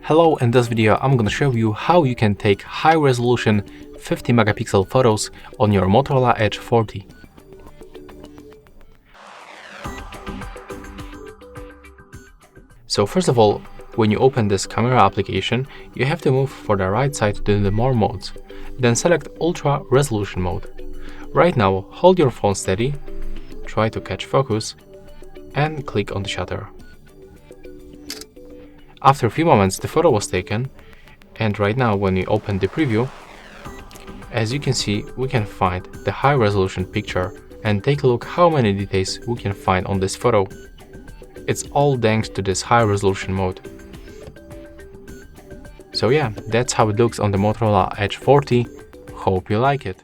Hello, in this video I'm gonna show you how you can take high-resolution 50 megapixel photos on your Motorola Edge 40. So first of all, when you open this camera application, you have to move for the right side to the more modes. Then select Ultra Resolution mode. Right now, hold your phone steady, try to catch focus, and click on the shutter. After a few moments, the photo was taken, and right now when we open the preview, as you can see, we can find the high-resolution picture and take a look how many details we can find on this photo. It's all thanks to this high-resolution mode. So yeah, that's how it looks on the Motorola Edge 40. Hope you like it.